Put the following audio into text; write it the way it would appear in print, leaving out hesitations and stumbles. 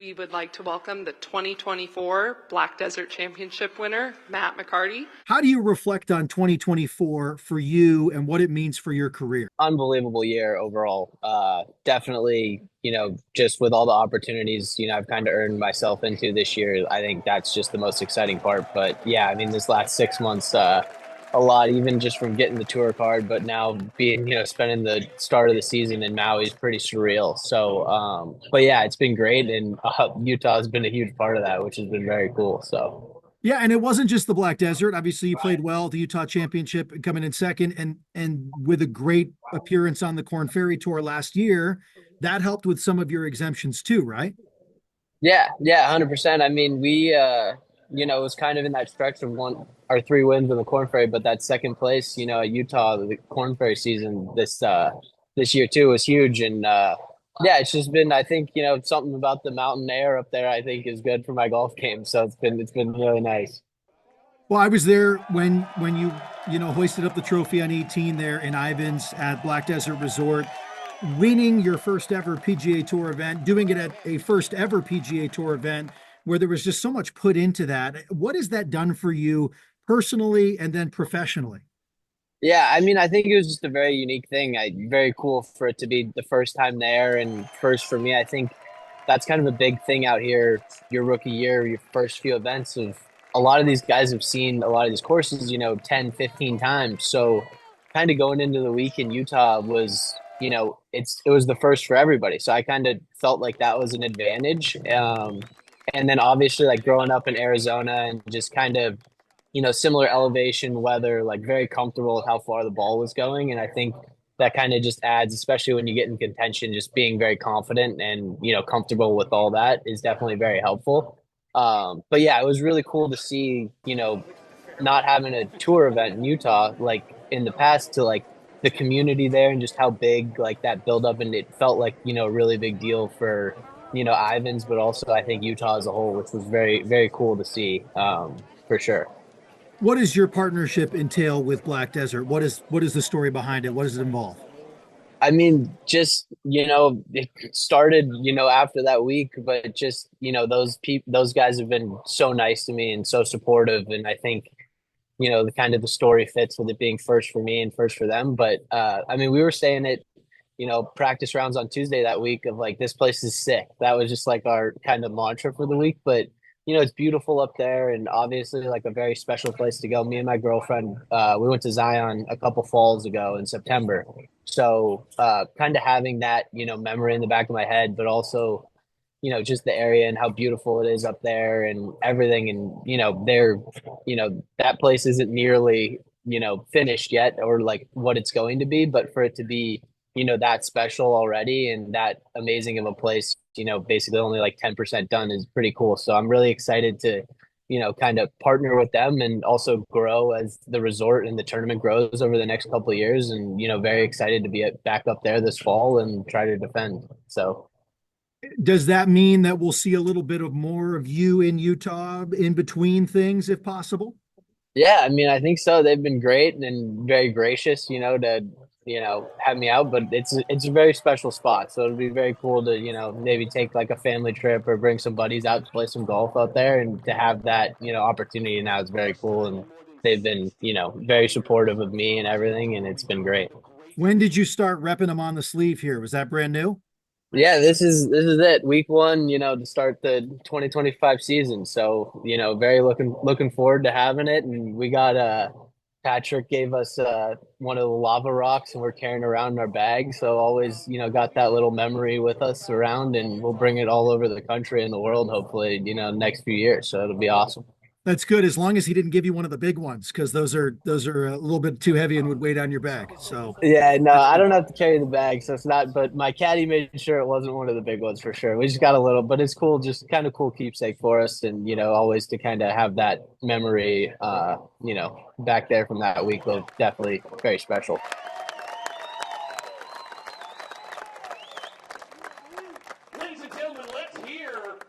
We would like to welcome the 2024 Black Desert Championship winner, Matt McCarty. How do you reflect on 2024 for you and what it means for your career? Unbelievable year overall. Definitely, just with all the opportunities, I've kind of earned myself into this year. I think that's just the most exciting part. But yeah, I mean, this last 6 months, a lot, even just from getting the tour card, but now being, spending the start of the season in Maui is pretty surreal. So, but yeah, it's been great. And Utah has been a huge part of that, which has been very cool. So. Yeah, and it wasn't just the Black Desert. Obviously, you played well at the Utah Championship, coming in second, and with a great appearance on the Korn Ferry Tour last year, that helped with some of your exemptions too, right? Yeah, 100%. I mean, it was kind of in that stretch of one or three wins in the Korn Ferry, but that second place, at Utah, the Korn Ferry season this year too was huge. And yeah, it's just been, I think, something about the mountain air up there, I think is good for my golf game. So it's been really nice. Well, I was there when you hoisted up the trophy on 18 there in Ivins at Black Desert Resort, winning your first ever PGA Tour event, doing it at a first ever PGA Tour event where there was just so much put into that. What has that done for you personally and then professionally? Yeah, I mean, I think it was just a very unique thing. Very cool for it to be the first time there and first for me. I think that's kind of a big thing out here. Your rookie year, your first few events of a lot of these guys have seen a lot of these courses, 10, 15 times. So kind of going into the week in Utah was, it was the first for everybody. So I kind of felt like that was an advantage. And then obviously like growing up in Arizona and just kind of similar elevation, weather, like very comfortable with how far the ball was going. And I think that kind of just adds, especially when you get in contention, just being very confident and, comfortable with all that is definitely very helpful. But yeah, it was really cool to see, not having a tour event in Utah, like in the past to like the community there and just how big like that build up. And it felt like, a really big deal for, Ivins, but also I think Utah as a whole, which was very, very cool to see, for sure. What does your partnership entail with Black Desert? What is the story behind it? What does it involve? I mean, just, it started, after that week, but just, those guys have been so nice to me and so supportive. And I think, the kind of the story fits with it being first for me and first for them. But, I mean, we were saying it, practice rounds on Tuesday that week of like, this place is sick. That was just like our kind of mantra for the week. But, it's beautiful up there and obviously like a very special place to go. Me and my girlfriend, we went to Zion a couple falls ago in September. So kind of having that, memory in the back of my head, but also, just the area and how beautiful it is up there and everything. And, that place isn't nearly, finished yet or like what it's going to be, but for it to be, that special already and that amazing of a place, basically only like 10% done is pretty cool. So I'm really excited to, kind of partner with them and also grow as the resort and the tournament grows over the next couple of years. And, very excited to be back up there this fall and try to defend. So. Does that mean that we'll see a little bit of more of you in Utah in between things, if possible? Yeah, I mean, I think so. They've been great and very gracious, to have me out, but it's a very special spot. So it'll be very cool to, maybe take like a family trip or bring some buddies out to play some golf out there and to have that, opportunity now is very cool. And they've been, very supportive of me and everything, and it's been great. When did you start repping them on the sleeve here? Was that brand new? Yeah, this is it. Week one, to start the 2025 season. So, very looking forward to having it. And we got Patrick gave us one of the lava rocks and we're carrying around in our bag. So always, got that little memory with us around and we'll bring it all over the country and the world, hopefully, next few years. So it'll be awesome. That's good, as long as he didn't give you one of the big ones, because those are a little bit too heavy and would weigh down your back. So Yeah, no, that's I good. don't have to carry the bag, so it's not. But my caddy made sure it wasn't one of the big ones for sure. We just got a little, but it's cool, just kind of cool keepsake for us, and always to kind of have that memory, back there from that week was definitely very special.